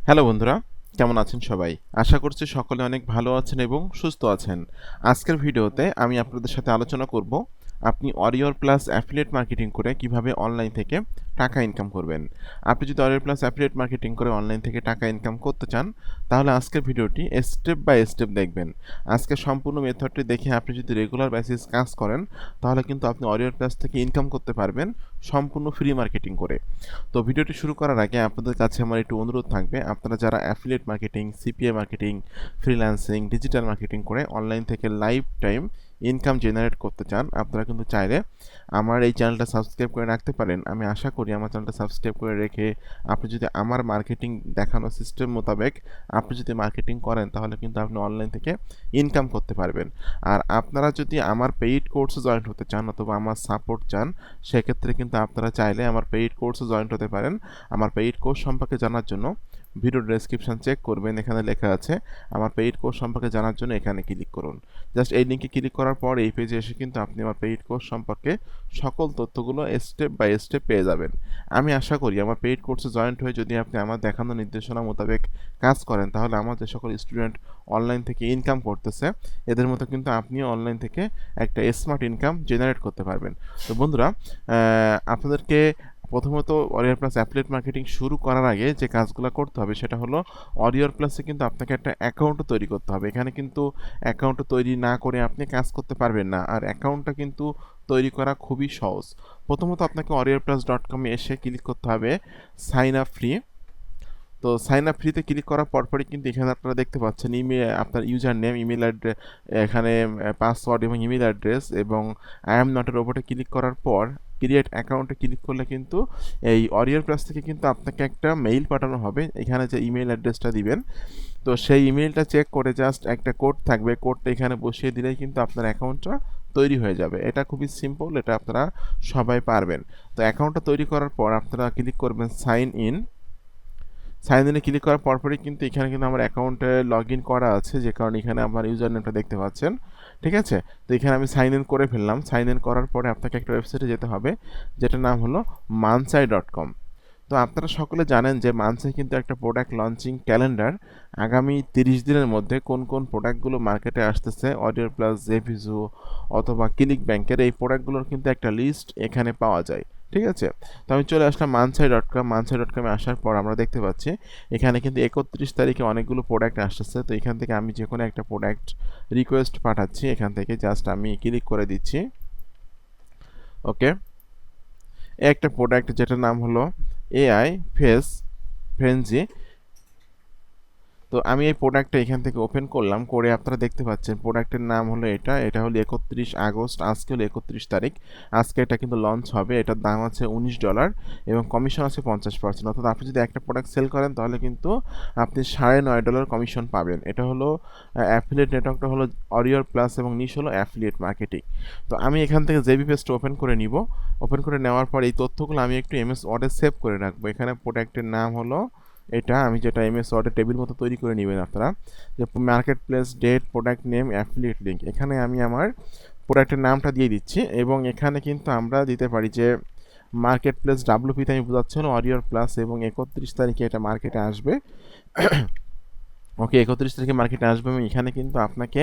Hello বন্ধুরা, কেমন আছেন সবাই? আশা করছি সকলে অনেক ভালো আছেন এবং সুস্থ আছেন। আজকের ভিডিওতে আমি আপনাদের সাথে আলোচনা করব আপনি অরিয়র প্লাস অ্যাফিলিয়েট মার্কেটিং করে কিভাবে অনলাইন থেকে টাকা ইনকাম করবেন। আপনি যদি অরিয়র প্লাস অ্যাফিলিয়েট মার্কেটিং করে অনলাইন থেকে টাকা ইনকাম করতে চান, তাহলে আজকের ভিডিওটি স্টেপ বাই স্টেপ দেখবেন। আজকে সম্পূর্ণ মেথডটি দেখে আপনি যদি রেগুলার বেসিস কাজ করেন, তাহলে কিন্তু আপনি অরিয়র প্লাস থেকে ইনকাম করতে পারবেন সম্পূর্ণ ফ্রি মার্কেটিং করে। তো ভিডিওটি শুরু করার আগে আপনাদের কাছে আমার একটু অনুরোধ থাকবে, আপনারা যারা affiliate marketing, CPA marketing, freelancing, digital marketing করে অনলাইন থেকে লাইফ টাইম ইনকাম জেনারেট করতে চান, আপনারা কিন্তু চাইলে আমার এই চ্যানেলটা সাবস্ক্রাইব করে রাখতে পারেন। আমি আশা করি আমার চ্যানেলটা সাবস্ক্রাইব করে রেখে আপনি যদি আমার মার্কেটিং দেখানো সিস্টেম মোতাবেক আপনি যদি মার্কেটিং করেন, তাহলে কিন্তু আপনি অনলাইন থেকে ইনকাম করতে পারবেন। আর আপনারা যদি আমার পেইড কোর্সে জয়েন হতে চান অথবা আমার সাপোর্ট চান, সেক্ষেত্রে কিন্তু আপনারা চাইলে আমার পেইড কোর্সে জয়েন হতে পারেন। আমার পেইড কোর্স সম্পর্কে জানার জন্য ভিডিও ডেসক্রিপশন চেক করবেন, এখানে লেখা আছে আমার পেইড কোর্স সম্পর্কে জানার জন্য এখানে ক্লিক করুন। জাস্ট এই লিঙ্কে ক্লিক করার পর এই পেজে এসে কিন্তু আপনি আমার পেইড কোর্স সম্পর্কে সকল তথ্যগুলো স্টেপ বাই স্টেপ পেয়ে যাবেন। আমি আশা করি আমার পেইড কোর্সে জয়েন্ট হয়ে যদি আপনি আমার দেখানো নির্দেশনা মোতাবেক কাজ করেন, তাহলে আমার যে সকল স্টুডেন্ট অনলাইন থেকে ইনকাম করতেছে, এদের মতো কিন্তু আপনিও অনলাইন থেকে একটা স্মার্ট ইনকাম জেনারেট করতে পারবেন। তো বন্ধুরা, আপনাদেরকে প্রথমত অরিয়র প্লাস অ্যাফিলিয়েট মার্কেটিং শুরু করার আগে যে কাজগুলো করতে হবে সেটা হলো, অরিয়র প্লাসে কিন্তু আপনাকে একটা অ্যাকাউন্টও তৈরি করতে হবে। এখানে কিন্তু অ্যাকাউন্ট তৈরি না করে আপনি কাজ করতে পারবেন না, আর অ্যাকাউন্টটা কিন্তু তৈরি করা খুবই সহজ। প্রথমত আপনাকে warriorplus.com-এ এসে ক্লিক করতে হবে সাইন আপ ফ্রি। তো সাইন আপ ফ্রিতে ক্লিক করার পরপরই কিন্তু এখানে আপনারা দেখতে পাচ্ছেন আপনার ইউজার নেম, ইমেল অ্যাড্রেস, এখানে পাসওয়ার্ড এবং ইমেল অ্যাড্রেস এবং আই এম নটের ওপরে ক্লিক করার পর ক্রিয়েট অ্যাকাউন্টে ক্লিক করলে কিন্তু এই অরিয়র প্লাস থেকে কিন্তু আপনাকে একটা মেইল পাঠানো হবে। এখানে যে ইমেল অ্যাড্রেসটা দিবেন, তো সেই ইমেলটা চেক করে জাস্ট একটা কোড থাকবে, কোডটা এখানে বসিয়ে দিলেই কিন্তু আপনার অ্যাকাউন্টটা তৈরি হয়ে যাবে। এটা খুবই সিম্পল, এটা আপনারা সবাই পারবেন। তো অ্যাকাউন্টটা তৈরি করার পর আপনারা ক্লিক করবেন সাইন ইন। সাইন ইনে ক্লিক করার পরপরই কিন্তু এখানে কিন্তু আমার অ্যাকাউন্টে লগ ইন করা আছে, যে কারণে এখানে আমার ইউজার নেমটা দেখতে পাচ্ছেন। ঠিক আছে, তো এখানে আমি সাইন ইন করে ফেললাম। সাইন ইন করার পরে আপনাকে একটা ওয়েবসাইটে যেতে হবে, যেটার নাম হলো mansai.com। তো আপনারা সকলে জানেন যে মানসাই কিন্তু একটা প্রোডাক্ট লঞ্চিং ক্যালেন্ডার। আগামী 30 দিনের মধ্যে কোন কোন প্রোডাক্টগুলো মার্কেটে আসতেছে, অডিও প্লাস, জেভিজু অথবা ক্লিক ব্যাংকের, এই প্রোডাক্টগুলোর কিন্তু একটা লিস্ট এখানে পাওয়া যায়। ঠিক আছে, তো আমি চলে আসলাম mansai.com। mansai.com-এ আসার পর আমরা দেখতে পাচ্ছি এখানে কিন্তু 31 তারিখে অনেকগুলো প্রোডাক্ট আসতেছে। তো এখান থেকে আমি যে কোনো একটা প্রোডাক্ট রিকোয়েস্ট পাঠাচ্ছি, এখান থেকে জাস্ট আমি ক্লিক করে দিচ্ছি। ওকে, একটা প্রোডাক্ট যেটার নাম হলো এআই ফেস ফ্রেঞ্জি। তো আমি এই প্রোডাক্টটা এখান থেকে ওপেন করলাম, করে আপনারা দেখতে পাচ্ছেন প্রোডাক্টের নাম হলো এটা হলো 31 আগস্ট, আজকে হলো 31 তারিখ। আজকে এটা কিন্তু লঞ্চ হবে। এটার দাম আছে $19 এবং কমিশন আছে 50%। অর্থাৎ আপনি যদি একটা প্রোডাক্ট সেল করেন, তাহলে কিন্তু আপনি $9.5 কমিশন পাবেন। এটা হলো অ্যাফিলিয়েট নেটওয়ার্কটা হলো অরিয়র প্লাস এবং নিশ হলো অ্যাফিলিয়েট মার্কেটিং। তো আমি এখান থেকে জেবি পেজটা ওপেন করে নিব। ওপেন করে নেওয়ার পর এই তথ্যগুলো আমি একটু এমএস ওয়ার্ডে সেভ করে রাখবো। এখানে প্রোডাক্টের নাম হলো এটা, আমি যেটা এমএস ওয়ার্ডে টেবিল মতো তৈরি করে নেবেন আপনারা, যে market place, date, product name, affiliate link. এখানে আমি আমার প্রোডাক্টের নামটা দিয়ে দিচ্ছি এবং এখানে কিন্তু আমরা দিতে পারি যে মার্কেট প্লেস ডাব্লিউপিতে আমি বোঝাচ্ছি হলো অরিয়র প্লাস এবং 31 তারিখে এটা মার্কেটে আসবে। ওকে, 31 তারিখে মার্কেটে আসবে এবং এখানে কিন্তু আপনাকে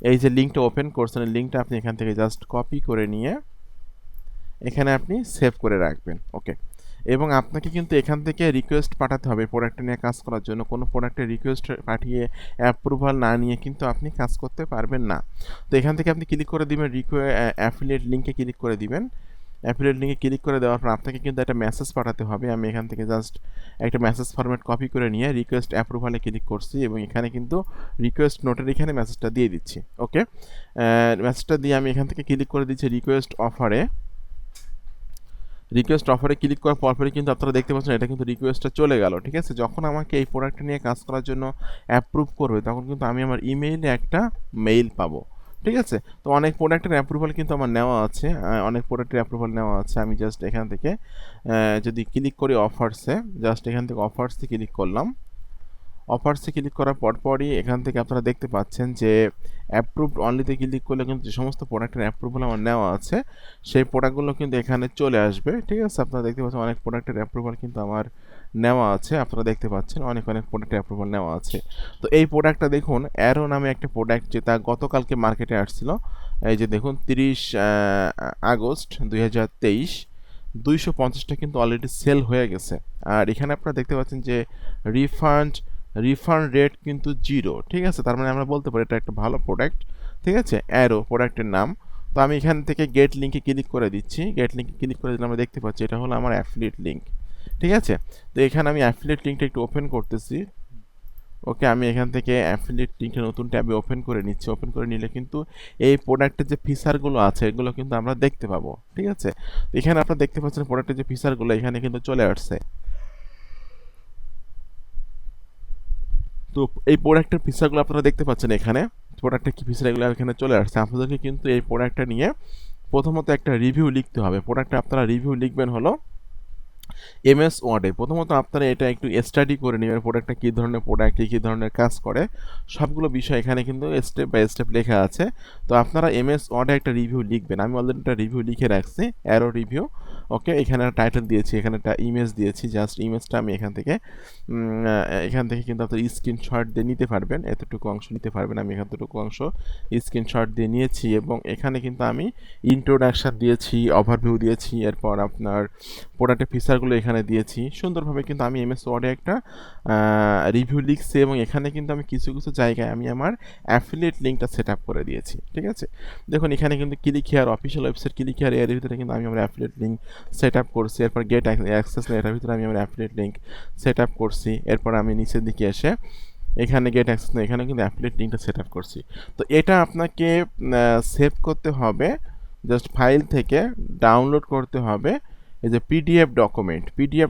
এই যে লিঙ্কটা ওপেন করছেন, এই লিঙ্কটা আপনি এখান থেকে জাস্ট কপি করে নিয়ে এখানে আপনি সেভ করে রাখবেন। ওকে, এবং আপনাকে কিন্তু এখান থেকে রিকোয়েস্ট পাঠাতে হবে প্রোডাক্ট নিয়ে কাজ করার জন্য। কোনো প্রোডাক্টের রিকোয়েস্ট পাঠিয়ে অ্যাপ্রুভাল না নিয়ে কিন্তু আপনি কাজ করতে পারবেন না। তো এখান থেকে আপনি ক্লিক করে দিবেন অ্যাফিলিয়েট লিঙ্কে ক্লিক করে দিবেন। অ্যাফিলিয়েট লিঙ্কে ক্লিক করে দেওয়ার পর আপনাকে কিন্তু একটা মেসেজ পাঠাতে হবে। আমি এখান থেকে জাস্ট একটা মেসেজ ফরম্যাট কপি করে নিয়ে রিকোয়েস্ট অ্যাপ্রুভালে ক্লিক করছি এবং এখানে কিন্তু রিকোয়েস্ট নোটের এখানে মেসেজটা দিয়ে দিচ্ছি। ওকে, মেসেজটা দিয়ে আমি এখান থেকে ক্লিক করে দিচ্ছি রিকোয়েস্ট অফারে। রিকোয়েস্ট অফারে ক্লিক করার পরপরই কিন্তু আপনারা দেখতে পাচ্ছেন এটা কিন্তু রিকোয়েস্টটা চলে গেল। ঠিক আছে, যখন আমাকে এই প্রোডাক্টটা নিয়ে কাজ করার জন্য অ্যাপ্রুভ করবে, তখন কিন্তু আমি আমার ইমেইলে একটা মেইল পাবো। ঠিক আছে, তো অনেক প্রোডাক্টের অ্যাপ্রুভাল কিন্তু আমার নেওয়া আছে, অনেক প্রোডাক্টের অ্যাপ্রুভাল নেওয়া আছে। আমি জাস্ট এখান থেকে যদি ক্লিক করি অফার্সে, জাস্ট এখান থেকে অফার্সে ক্লিক করলাম। অফার্সে ক্লিক করার পরপরই এখান থেকে আপনারা দেখতে পাচ্ছেন যে অ্যাপ্রুভড অনলিতে ক্লিক করলে কিন্তু যে সমস্ত প্রোডাক্টের অ্যাপ্রুভাল আমার নেওয়া আছে, সেই প্রোডাক্টগুলো কিন্তু এখানে চলে আসবে। ঠিক আছে, আপনারা দেখতে পাচ্ছেন অনেক প্রোডাক্টের অ্যাপ্রুভাল কিন্তু আমার নেওয়া আছে, আপনারা দেখতে পাচ্ছেন অনেক অনেক প্রোডাক্টের অ্যাপ্রুভাল নেওয়া আছে। তো এই প্রোডাক্টটা দেখুন, অ্যারো নামে একটা প্রোডাক্ট, যেটা গতকালকে মার্কেটে আসছিল। এই যে দেখুন 30 আগস্ট 2023, 250টা কিন্তু অলরেডি সেল হয়ে গেছে। আর এখানে আপনারা দেখতে পাচ্ছেন যে রিফান্ড রিফান্ড রেট কিন্তু 0, ঠিক আছে। তার মানে আমরা বলতে পারি এটা একটা ভালো প্রোডাক্ট, ঠিক আছে। অ্যারো প্রোডাক্টের নাম। তো আমি এখান থেকে গেট লিঙ্কে ক্লিক করে দিচ্ছি। গেট লিঙ্কে ক্লিক করে দিলে আমরা দেখতে পাচ্ছি এটা হলো আমার অ্যাফিলিয়েট লিঙ্ক, ঠিক আছে। তো এখানে আমি অ্যাফিলিয়েট লিঙ্কটা একটু ওপেন করতেছি। ওকে, আমি এখান থেকে অ্যাফিলিয়েট লিঙ্কটা নতুন ট্যাবে ওপেন করে নিচ্ছি। ওপেন করে নিলে কিন্তু এই প্রোডাক্টের যে ফিচারগুলো আছে এগুলো কিন্তু আমরা দেখতে পাবো, ঠিক আছে। এখানে আপনারা দেখতে পাচ্ছেন প্রোডাক্টের যে ফিচারগুলো এখানে কিন্তু চলে আসছে। তো এই প্রোডাক্টের ফিচারগুলো আপনারা দেখতে পাচ্ছেন এখানে। প্রোডাক্টের কি ফিচার এগুলো এখানে চলে আসছে। আপনাদেরকে কিন্তু এই প্রোডাক্টটা নিয়ে প্রথমত একটা রিভিউ লিখতে হবে। প্রোডাক্টটা আপনারা রিভিউ লিখবেন হলো এমএস ওয়ার্ডে। প্রথমত আপনারা এটা একটু স্টাডি করে নেবেন, প্রোডাক্টটা কী ধরনের প্রোডাক্ট, কী ধরনের কাজ করে, সবগুলো বিষয় এখানে কিন্তু স্টেপ বাই স্টেপ লেখা আছে। তো আপনারা এমএস ওয়ার্ডে একটা রিভিউ লিখবেন। আমি অলরেডি একটা রিভিউ লিখে রাখছি, অ্যারো রিভিউ। ওকে, এখানে একটা টাইটেল দিয়েছি, এখানে একটা ইমেজ দিয়েছি। জাস্ট ইমেজটা আমি এখান থেকে কিন্তু আপনার স্ক্রিনশট দিয়ে নিতে পারবেন, এতটুকু অংশ নিতে পারবেন। আমি এতটুকু অংশ স্ক্রিনশট দিয়ে নিয়েছি এবং এখানে কিন্তু আমি ইন্ট্রোডাকশান দিয়েছি, ওভারভিউ দিয়েছি, এরপর আপনার প্রোডাক্টের ফিচারগুলো এখানে দিয়েছি সুন্দরভাবে। কিন্তু আমি এমএস ওয়ার্ডে একটা রিভিউ লিখছি এবং এখানে কিন্তু আমি কিছু কিছু জায়গায় আমি আমার অ্যাফিলিয়েট লিঙ্কটা সেট আপ করে দিয়েছি, ঠিক আছে। দেখুন এখানে কিন্তু click here, official website click here, এর ভিতরে কিন্তু আমি আমার অ্যাফিলিয়েট লিঙ্ক সেট আপ করছি। এরপর গেট অ্যাক্সেস, এটার ভিতরে আমি আমার অ্যাফিলিয়েট লিঙ্ক সেট আপ করছি। এরপর আমি নিচের দিকে এসে এখানে গেট অ্যাক্সেস, এখানে কিন্তু অ্যাফিলিয়েট লিঙ্কটা সেট আপ করছি। তো এটা আপনাকে সেভ করতে হবে, জাস্ট ফাইল থেকে ডাউনলোড করতে হবে। এই যে পিডিএফ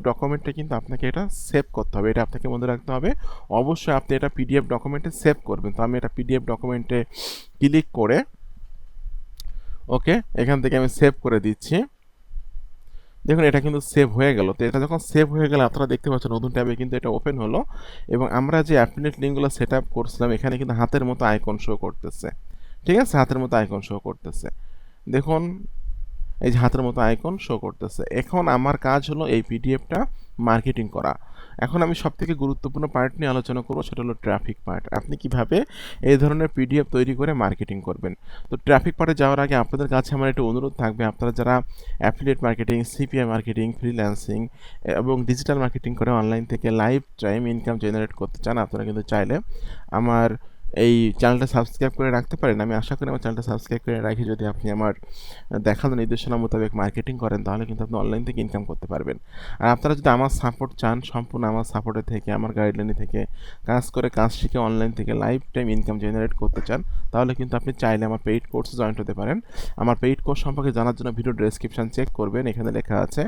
ডকুমেন্টটা কিন্তু আপনাকে এটা সেভ করতে হবে, এটা আপনাকে মনে রাখতে হবে। অবশ্যই আপনি এটা পিডিএফ ডকুমেন্টে সেভ করবেন। তো আমি এটা পিডিএফ ডকুমেন্টে ক্লিক করে ওকে, এখান থেকে আমি সেভ করে দিচ্ছি। দেখুন এটা কিন্তু সেভ হয়ে গেল। তো এটা যখন সেভ হয়ে গেলে আপনারা দেখতে পাচ্ছেন নতুন ট্যাবে কিন্তু এটা ওপেন হলো এবং আমরা যে অ্যাফিলিয়েট লিঙ্কগুলো সেট আপ করছিলাম এখানে কিন্তু হাতের মতো আইকন শো করতেছে, ঠিক আছে। হাতের মতো আইকন শো করতেছে, দেখুন এই যে হাতের মতো আইকন শো করতেছে। এখন আমার কাজ হলো এই পিডিএফটা মার্কেটিং করা। এখন আমি সবথেকে গুরুত্বপূর্ণ পার্ট নিয়ে আলোচনা করব, সেটা হলো ট্রাফিক পার্ট। আপনি কিভাবে এই ধরনের পিডিএফ তৈরি করে মার্কেটিং করবেন। তো ট্রাফিক পার্টে যাওয়ার আগে আপনাদের কাছে আমার একটা অনুরোধ থাকবে, আপনারা যারা affiliate marketing, CPI marketing, freelancing এবং ডিজিটাল মার্কেটিং করে অনলাইন থেকে লাইফ টাইম ইনকাম জেনারেট করতে চান, আপনারা কিন্তু চাইলে আমার এই চ্যানেলটা সাবস্ক্রাইব করে রাখতে পারেন। আমি আশা করি আমার চ্যানেলটা সাবস্ক্রাইব করে রাখি যদি আপনি আমার দেখানো নির্দেশনা মোতাবেক মার্কেটিং করেন তাহলে কিন্তু আপনি অনলাইন থেকে ইনকাম করতে পারবেন। আর আপনারা যদি আমার সাপোর্ট চান, সম্পূর্ণ আমার সাপোর্টে থেকে, আমার গাইডলাইনে থেকে কাজ করে, কাজ শিখে অনলাইন থেকে লাইফ টাইম ইনকাম জেনারেট করতে চান, তাহলে কিন্তু আপনি চাইলে আমার পেইড কোর্সে জয়েন্ট হতে পারেন। আমার পেইড কোর্স সম্পর্কে জানার জন্য ভিডিও ডেসক্রিপশন চেক করবেন, এখানে লেখা আছে।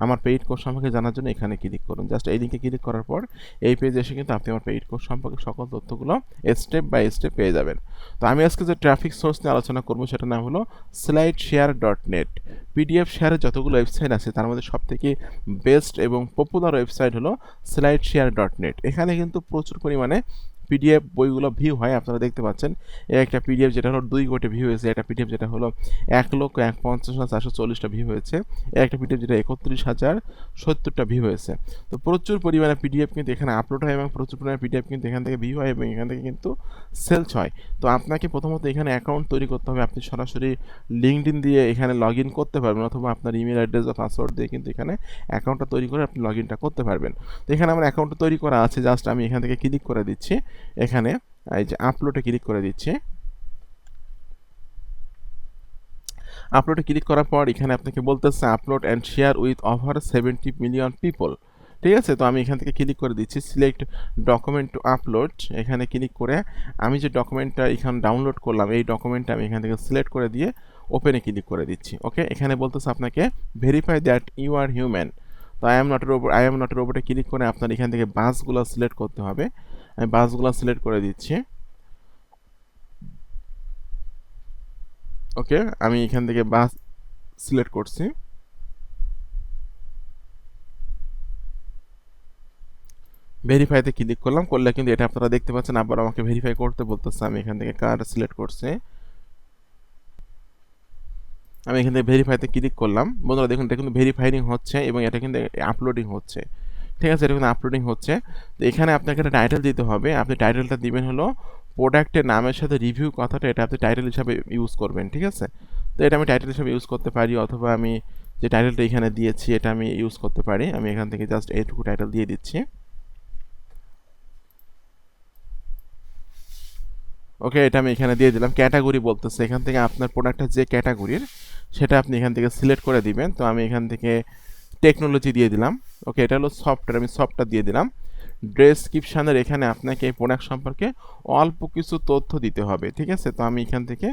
আমার পেইড কোর্স সম্পর্কে জানার জন্য এখানে ক্লিক করুন। জাস্ট এই লিঙ্কে ক্লিক করার পর এই পেজে এসে কিন্তু আপনি আমার পেইড কোর্স সম্পর্কে সকল তথ্যগুলো স্টেপ বাই স্টেপ পেয়ে যাবেন। তো আমি আজকে যে ট্রাফিক সোর্স নিয়ে আলোচনা করবো সেটার নাম হলো slideshare.net। পিডিএফ শেয়ারের যতগুলো ওয়েবসাইট আছে তার মধ্যে সবথেকে বেস্ট এবং পপুলার ওয়েবসাইট হলো slideshare.net। এখানে কিন্তু প্রচুর পরিমাণে পিডিএফ বইগুলো ভিউ হয়, আপনারা দেখতে পাচ্ছেন। একটা পিডিএফ যেটা হলো 2 কোটি ভিউ হয়েছে, একটা পিডিএফ যেটা হলো 1,51,440টা ভিউ হয়েছে, একটা পিডিএফ যেটা 31,070টা ভিউ হয়েছে। তো প্রচুর পরিমাণে পিডিএফ কিন্তু এখানে আপলোড হয় এবং প্রচুর পরিমাণে পিডিএফ কিন্তু এখান থেকে ভিউ হয় এবং এখান থেকে কিন্তু সেলস হয়। তো আপনাকে প্রথমত এখানে অ্যাকাউন্ট তৈরি করতে হবে। আপনি সরাসরি লিঙ্কডইন দিয়ে এখানে লগ ইন করতে পারবেন অথবা আপনার ইমেল অ্যাড্রেস বা পাসওয়ার্ড দিয়ে কিন্তু এখানে অ্যাকাউন্টটা তৈরি করে আপনি লগ ইনটা করতে পারবেন। তো এখানে আমার অ্যাকাউন্টটা তৈরি করা আছে, জাস্ট আমি এখান থেকে ক্লিক করে দিচ্ছি, এখানে এই যে আপলোডে ক্লিক করে দিচ্ছি। আপলোডে ক্লিক করার পর এখানে আপনাকে বলতেছে upload and share with over 70 million people, ঠিক আছে। তো আমি এখান থেকে ক্লিক করে দিচ্ছি সিলেক্ট ডকুমেন্ট টু আপলোড। এখানে ক্লিক করে আমি যে ডকুমেন্টটা এখানে ডাউনলোড করলাম এই ডকুমেন্টটা আমি এখান থেকে সিলেক্ট করে দিয়ে ওপেনে ক্লিক করে দিচ্ছি। ওকে, এখানে বলতেছে আপনাকে verify that you are human. তো আই এম নট রোবটে ক্লিক করে আপনার এখান থেকে বাসগুলো সিলেক্ট করতে হবে। আমি বাসগুলো সিলেক্ট করে দিচ্ছি। ওকে, আমি এখান থেকে বাস সিলেক্ট করছি। ভেরিফাইতে ক্লিক করলাম, করলে কিন্তু এটা আপনারা দেখতে পাচ্ছেন আবার আমাকে ভেরিফাই করতে বলতেছে। আমি এখান থেকে কার সিলেক্ট করছি, আমি এখান থেকে ভেরিফাইতে ক্লিক করলাম। বন্ধুরা দেখুন এটা কিন্তু ভেরিফাইং হচ্ছে এবং এটা কিন্তু আপলোডিং হচ্ছে, ঠিক আছে, এটা কিন্তু আপলোডিং হচ্ছে। তো এখানে আপনাকে একটা টাইটেল দিতে হবে। আপনি টাইটেলটা দিবেন হলো প্রোডাক্টের নামের সাথে রিভিউ কথাটা, এটা আপনি টাইটেল হিসাবে ইউজ করবেন। ঠিক আছে, তো এটা আমি টাইটেল হিসাবে ইউজ করতে পারি, অথবা আমি যে টাইটেলটা এখানে দিয়েছি এটা আমি ইউজ করতে পারি। আমি এখান থেকে জাস্ট এইটুকু টাইটেল দিয়ে দিচ্ছি। ওকে, এটা আমি এখানে দিয়ে দিলাম। ক্যাটাগরি বলতেছে, এখান থেকে আপনার প্রোডাক্টটা যে ক্যাটাগরির সেটা আপনি এখান থেকে সিলেক্ট করে দিবেন। তো আমি এখান থেকে টেকনোলজি দিয়ে দিলাম। ওকে, এটা হলো সফটওয়্যার, আমি সফটওয়্যার দিয়ে দিলাম। ডেসক্রিপশানের এখানে আপনাকে এই প্রোডাক্ট সম্পর্কে অল্প কিছু তথ্য দিতে হবে। ঠিক আছে, তো আমি এখান থেকে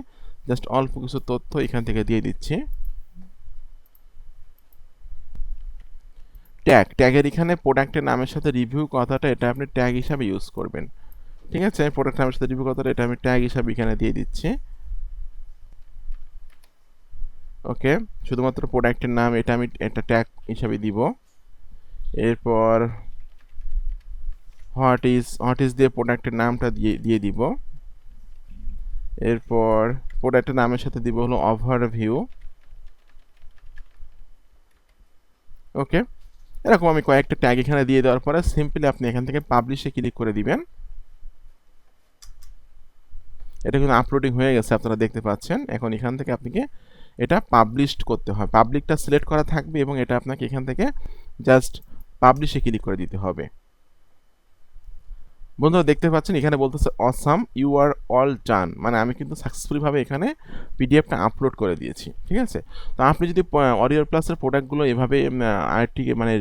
জাস্ট অল্প কিছু তথ্য এখান থেকে দিয়ে দিচ্ছি। ট্যাগের এখানে প্রোডাক্টের নামের সাথে রিভিউ কথাটা এটা আপনি ট্যাগ হিসাবে ইউজ করবেন। ঠিক আছে, প্রোডাক্ট নামের সাথে রিভিউ কথাটা এটা আমি ট্যাগ হিসাবে এখানে দিয়ে দিচ্ছি। ওকে, শুধুমাত্র প্রোডাক্টের নাম এটা আমি একটা ট্যাগ হিসাবে দিব। এরপর হোয়াট ইজ দিয়ে প্রোডাক্টের নামটা দিয়ে দিব। এরপর প্রোডাক্টের নামের সাথে দিব হলো ওভারভিউ। ওকে, এরকম আমি কয়েকটা ট্যাগ এখানে দিয়ে দেওয়ার পরে সিম্পলি আপনি এখান থেকে পাবলিশে ক্লিক করে দিবেন। এটা কিন্তু আপলোডিং হয়ে গেছে, আপনারা দেখতে পাচ্ছেন। এখন এখান থেকে আপনাকে এটা পাবলিশড করতে হয়, পাবলিকটা সিলেক্ট করা থাকবে এবং এটা আপনাকে এখান থেকে জাস্ট পাবলিশে ক্লিক করে দিতে হবে। বন্ধুরা দেখতে পাচ্ছেন এখানে বলতেছে awesome, you are all done, মানে আমি কিন্তু সাকসেসফুলিভাবে এখানে পিডিএফটা আপলোড করে দিয়েছি। ঠিক আছে, তো আপনি যদি অরিয়র প্লাসের প্রোডাক্টগুলো এভাবে আরেকটি মানে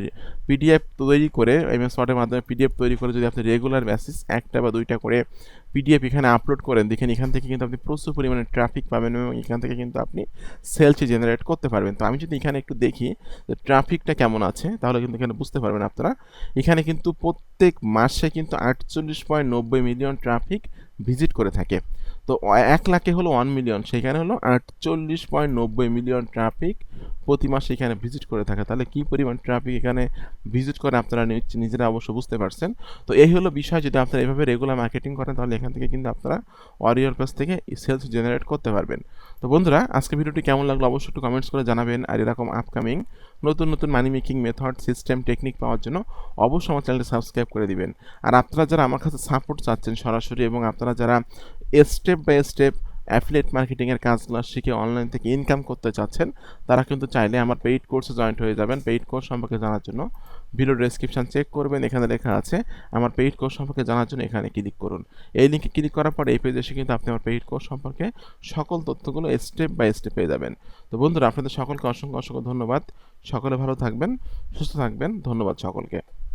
পিডিএফ তৈরি করে এমএস ওয়ার্ডের মাধ্যমে পিডিএফ তৈরি করে যদি আপনি রেগুলার বেসিস একটা বা দুইটা করে পিডিএফ এখানে আপলোড করেন, দেখেন এখান থেকে কিন্তু আপনি প্রচুর পরিমাণে ট্রাফিক পাবেন এবং এখান থেকে কিন্তু আপনি সেলস জেনারেট করতে পারবেন। তো আমি যদি এখানে একটু দেখি যে ট্রাফিকটা কেমন আছে, তাহলে কিন্তু এখানে বুঝতে পারবেন আপনারা। এখানে কিন্তু প্রত্যেক মাসে কিন্তু 48.90 মিলিয়ন ট্রাফিক ভিজিট করে থাকে। তো 1 লাখে হলো 1 মিলিয়ন, সেখানে হলো 48.90 মিলিয়ন ট্রাফিক প্রতি মাসে এখানে ভিজিট করে থাকে। তাহলে কি পরিমাণ ট্রাফিক এখানে ভিজিট করে আপনারা নিজেরা অবশ্য বুঝতে পারছেন। তো এই হলো বিষয়, যদি আপনারা এভাবে রেগুলার মার্কেটিং করেন তাহলে এখান থেকে কিন্তু আপনারা অরিয়র প্লাস থেকে সেলস জেনারেট করতে পারবেন। তো বন্ধুরা আজকে ভিডিওটি কেমন লাগলো অবশ্যই একটু কমেন্টস করে জানাবেন। আর এরকম আপকামিং নতুন নতুন money making method, system, technique পাওয়ার জন্য অবশ্যই আমার চ্যানেলটি সাবস্ক্রাইব করে দিবেন। আর আপনারা যারা আমার কাছে সাপোর্ট চাচ্ছেন সরাসরি, এবং আপনারা যারা স্টেপ বাই স্টেপ অ্যাফিলিয়েট মার্কেটিংয়ের কাজগুলো শিখে অনলাইন থেকে ইনকাম করতে চাচ্ছেন, তারা কিন্তু চাইলে আমার পেইড কোর্সে জয়েন্ট হয়ে যাবেন। পেইড কোর্স সম্পর্কে জানার জন্য ভিডিও ডেসক্রিপশন চেক করবেন, এখানে লেখা আছে আমার পেইড কোর্স সম্পর্কে জানার জন্য এখানে ক্লিক করুন। এই লিঙ্কে ক্লিক করার পর এই পেজে এসে কিন্তু আপনি আমার পেইড কোর্স সম্পর্কে সকল তথ্যগুলো স্টেপ বাই স্টেপ পেয়ে যাবেন। তো বন্ধুরা আপনাদের সকলকে অসংখ্য অসংখ্য ধন্যবাদ। সকলে ভালো থাকবেন, সুস্থ থাকবেন। ধন্যবাদ সকলকে।